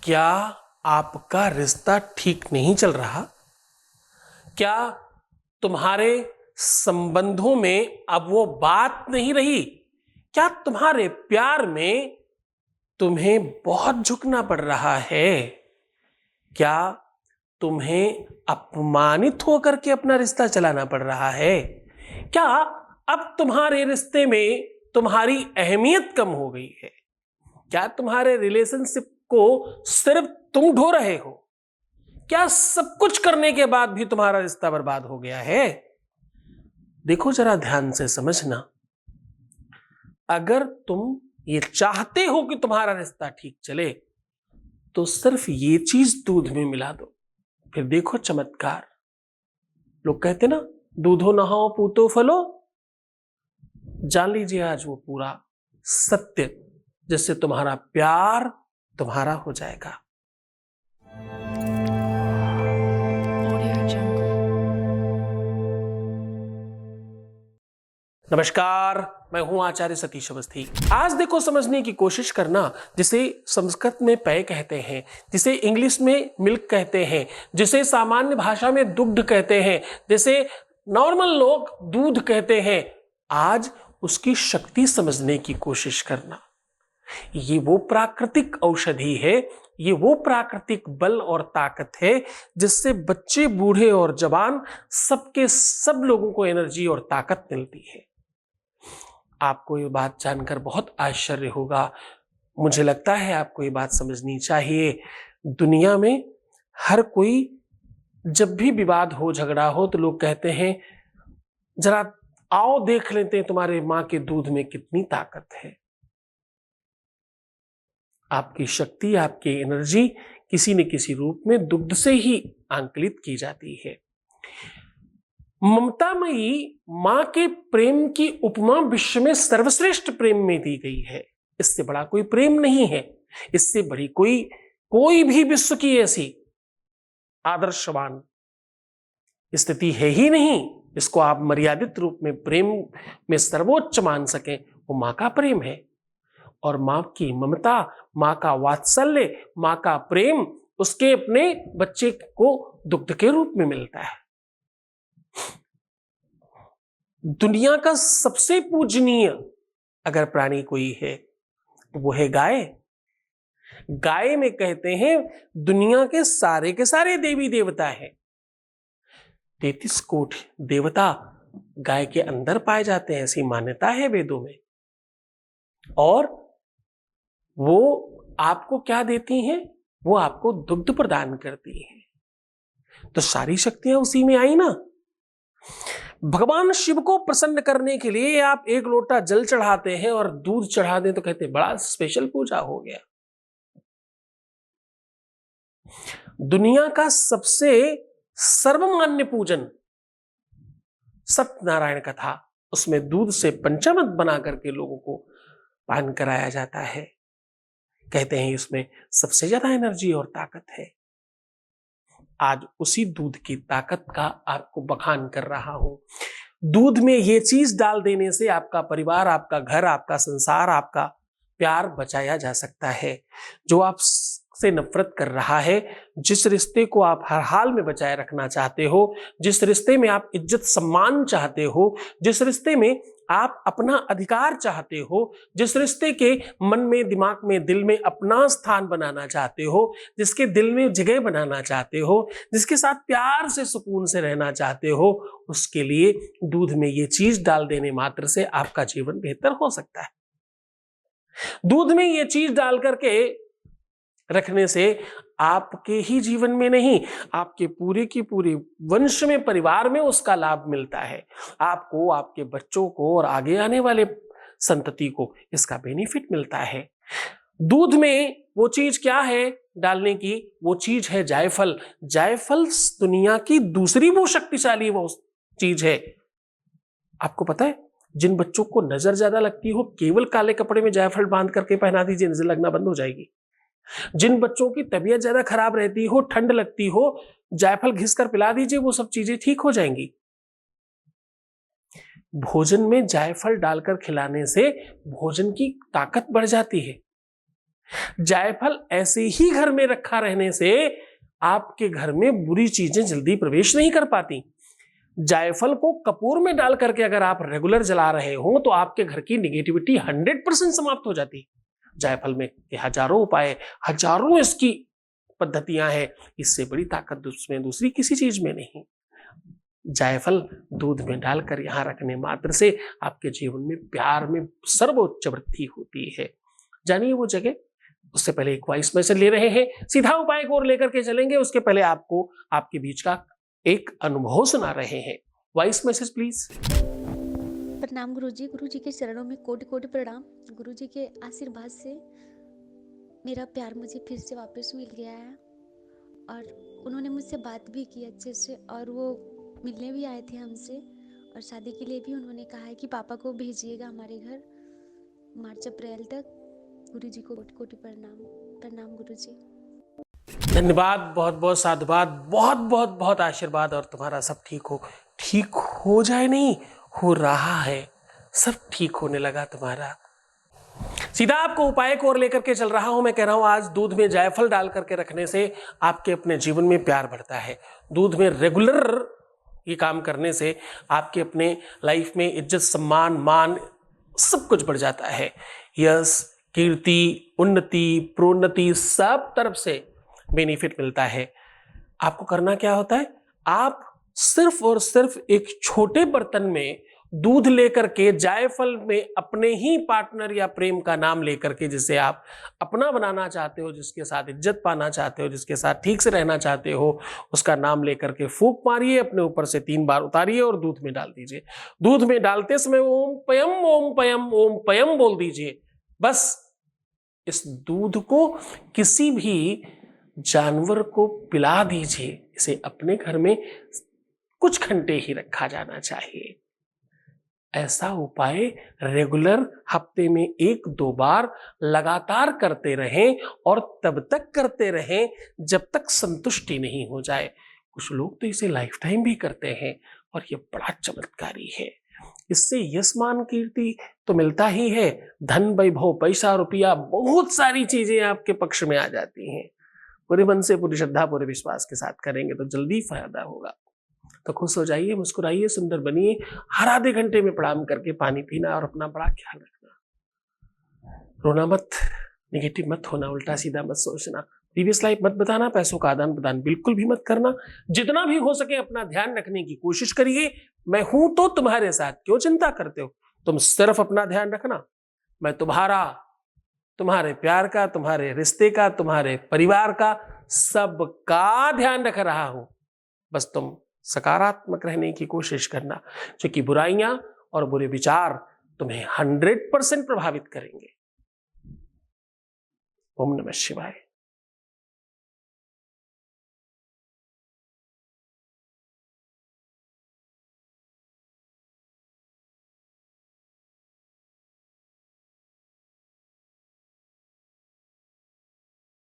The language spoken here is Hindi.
क्या आपका रिश्ता ठीक नहीं चल रहा? क्या तुम्हारे संबंधों में अब वो बात नहीं रही? क्या तुम्हारे प्यार में तुम्हें बहुत झुकना पड़ रहा है? क्या तुम्हें अपमानित होकर के अपना रिश्ता चलाना पड़ रहा है? क्या अब तुम्हारे रिश्ते में तुम्हारी अहमियत कम हो गई है? क्या तुम्हारे रिलेशनशिप को सिर्फ तुम ढो रहे हो? क्या सब कुछ करने के बाद भी तुम्हारा रिश्ता बर्बाद हो गया है? देखो, जरा ध्यान से समझना। अगर तुम ये चाहते हो कि तुम्हारा रिश्ता ठीक चले, तो सिर्फ ये चीज दूध में मिला दो, फिर देखो चमत्कार। लोग कहते ना, दूधो नहाओ पूतो फलो। जान लीजिए आज वो पूरा सत्य, जिससे तुम्हारा प्यार तुम्हारा हो जाएगा। नमस्कार, मैं हूं आचार्य सतीश अवस्थी। आज देखो, समझने की कोशिश करना, जिसे संस्कृत में पेय कहते हैं, जिसे इंग्लिश में मिल्क कहते हैं, जिसे सामान्य भाषा में दुग्ध कहते हैं, जिसे नॉर्मल लोग दूध कहते हैं, आज उसकी शक्ति समझने की कोशिश करना। ये वो प्राकृतिक औषधि है, ये वो प्राकृतिक बल और ताकत है जिससे बच्चे, बूढ़े और जवान सबके सब लोगों को एनर्जी और ताकत मिलती है। आपको ये बात जानकर बहुत आश्चर्य होगा। मुझे लगता है आपको ये बात समझनी चाहिए। दुनिया में हर कोई, जब भी विवाद हो, झगड़ा हो, तो लोग कहते हैं, जरा आओ देख लेते हैं तुम्हारे मां के दूध में कितनी ताकत है। आपकी शक्ति, आपकी एनर्जी किसी न किसी रूप में दुग्ध से ही आंकलित की जाती है। ममतामयी मां के प्रेम की उपमा विश्व में सर्वश्रेष्ठ प्रेम में दी गई है। इससे बड़ा कोई प्रेम नहीं है, इससे बड़ी कोई भी विश्व की ऐसी आदर्शवान स्थिति है ही नहीं। इसको आप मर्यादित रूप में प्रेम में सर्वोच्च मान सकें, वो मां का प्रेम है। और मां की ममता, मां का वात्सल्य, मां का प्रेम उसके अपने बच्चे को दुग्ध के रूप में मिलता है। दुनिया का सबसे पूजनीय अगर प्राणी कोई है, वो है गाय। गाय में कहते हैं दुनिया के सारे देवी देवता हैं। 33 कोटि देवता गाय के अंदर पाए जाते हैं, ऐसी मान्यता है वेदों में। और वो आपको क्या देती हैं? वो आपको दुग्ध प्रदान करती हैं। तो सारी शक्तियां उसी में आई ना। भगवान शिव को प्रसन्न करने के लिए आप एक लोटा जल चढ़ाते हैं और दूध चढ़ा दें तो कहते हैं बड़ा स्पेशल पूजा हो गया। दुनिया का सबसे सर्वमान्य पूजन सत्यनारायण का था। उसमें दूध से पंचामृत बना करके लोगों को पान कराया जाता है। कहते हैं इसमें सबसे ज्यादा एनर्जी और ताकत है। आज उसी दूध की ताकत का आपको बखान कर रहा हूं। दूध में ये चीज डाल देने से आपका परिवार, आपका घर, आपका संसार, आपका प्यार बचाया जा सकता है। जो आपसे नफरत कर रहा है, जिस रिश्ते को आप हर हाल में बचाए रखना चाहते हो, जिस रिश्ते में आप इज्जत सम्मान चाहते हो, जिस रिश्ते में आप अपना अधिकार चाहते हो, जिस रिश्ते के मन में, दिमाग में, दिल में अपना स्थान बनाना चाहते हो, जिसके दिल में जगह बनाना चाहते हो, जिसके साथ प्यार से, सुकून से रहना चाहते हो, उसके लिए दूध में ये चीज डाल देने मात्र से आपका जीवन बेहतर हो सकता है। दूध में ये चीज डाल करके रखने से आपके ही जीवन में नहीं, आपके पूरे की पूरे वंश में, परिवार में उसका लाभ मिलता है। आपको, आपके बच्चों को और आगे आने वाले संतति को इसका बेनिफिट मिलता है। दूध में वो चीज क्या है डालने की? वो चीज है जायफल। जायफल दुनिया की दूसरी वो शक्तिशाली वो चीज है। आपको पता है, जिन बच्चों को नजर ज्यादा लगती हो, केवल काले कपड़े में जायफल बांध करके पहना दीजिए, नजर लगना बंद हो जाएगी। जिन बच्चों की तबीयत ज्यादा खराब रहती हो, ठंड लगती हो, जायफल घिसकर पिला दीजिए, वो सब चीजें ठीक हो जाएंगी। भोजन में जायफल डालकर खिलाने से भोजन की ताकत बढ़ जाती है। जायफल ऐसे ही घर में रखा रहने से आपके घर में बुरी चीजें जल्दी प्रवेश नहीं कर पाती। जायफल को कपूर में डाल करके अगर आप रेगुलर जला रहे हो तो आपके घर की निगेटिविटी 100% समाप्त हो जाती। जायफल में हजारों उपाय, हजारों इसकी पद्धतियां हैं, इससे बड़ी ताकत उसमें दूसरी किसी चीज में नहीं। जायफल दूध में डालकर यहां रखने मात्र से आपके जीवन में प्यार में सर्वोच्च वृद्धि होती है। जानिए वो जगह। उससे पहले एक वॉइस मैसेज ले रहे हैं, सीधा उपाय को और लेकर के चलेंगे। उसके पहले आपको आपके बीच का एक अनुभव सुना रहे हैं। Voice message please. प्रणाम गुरु जी के चरणों में कोटि कोटि प्रणाम। गुरु जी के आशीर्वाद से मेरा प्यार मुझे फिर से वापस मिल गया है और उन्होंने मुझसे बात भी की अच्छे से और वो मिलने भी आए थे हमसे और शादी के लिए भी उन्होंने कहा है कि पापा को भेजिएगा हमारे घर मार्च अप्रैल तक। गुरु जी को कोटि कोटि प्रणाम। प्रणाम गुरु जी। धन्यवाद, बहुत बहुत साधुवाद, बहुत बहुत बहुत आशीर्वाद और तुम्हारा सब ठीक हो जाए, नहीं हो रहा है, सब ठीक होने लगा तुम्हारा। सीधा आपको उपाय को और लेकर के चल रहा हूं। मैं कह रहा हूं आज दूध में जायफल डाल करके रखने से आपके अपने जीवन में प्यार बढ़ता है। दूध में रेगुलर ये काम करने से आपके अपने लाइफ में इज्जत, सम्मान, मान सब कुछ बढ़ जाता है। यश, कीर्ति, उन्नति, प्रोन्नति सब तरफ से बेनिफिट मिलता है। आपको करना क्या होता है, आप सिर्फ और सिर्फ एक छोटे बर्तन में दूध लेकर के जायफल में अपने ही पार्टनर या प्रेम का नाम लेकर के, जिसे आप अपना बनाना चाहते हो, जिसके साथ इज्जत पाना चाहते हो, जिसके साथ ठीक से रहना चाहते हो, उसका नाम लेकर के फूंक मारिए, अपने ऊपर से 3 बार उतारिए और दूध में डाल दीजिए। दूध में डालते समय ओम पयम ओम पयम ओम पयम बोल दीजिए। बस इस दूध को किसी भी जानवर को पिला दीजिए। इसे अपने घर में कुछ घंटे ही रखा जाना चाहिए। ऐसा उपाय रेगुलर हफ्ते में 1-2 बार लगातार करते रहें और तब तक करते रहें जब तक संतुष्टि नहीं हो जाए। कुछ लोग तो इसे लाइफ टाइम भी करते हैं और ये बड़ा चमत्कारी है। इससे यश, मान, कीर्ति तो मिलता ही है, धन, वैभव, पैसा, रुपया, बहुत सारी चीजें आपके पक्ष में आ जाती हैं। पूरे मन से, पूरी श्रद्धा, पूरे विश्वास के साथ करेंगे तो जल्दी फायदा होगा। तो खुश हो जाइए, मुस्कुराइए, सुंदर बनिए। हर आधे घंटे में प्रणाम करके पानी पीना और अपना बड़ा ख्याल रखना। रोना मत, निगेटिव मत होना, उल्टा सीधा मत सोचना, प्रीवियस लाइफ मत बताना, पैसों का आदान प्रदान बिल्कुल भी मत करना। जितना भी हो सके अपना ध्यान रखने की कोशिश करिए। मैं हूं तो तुम्हारे साथ, क्यों चिंता करते हो? तुम सिर्फ अपना ध्यान रखना। मैं तुम्हारा, तुम्हारे प्यार का, तुम्हारे रिश्ते का, तुम्हारे परिवार का, सबका ध्यान रख रहा हूं। बस तुम सकारात्मक रहने की कोशिश करना, क्योंकि बुराइयां और बुरे विचार तुम्हें 100% प्रभावित करेंगे। ओम नमः शिवाय।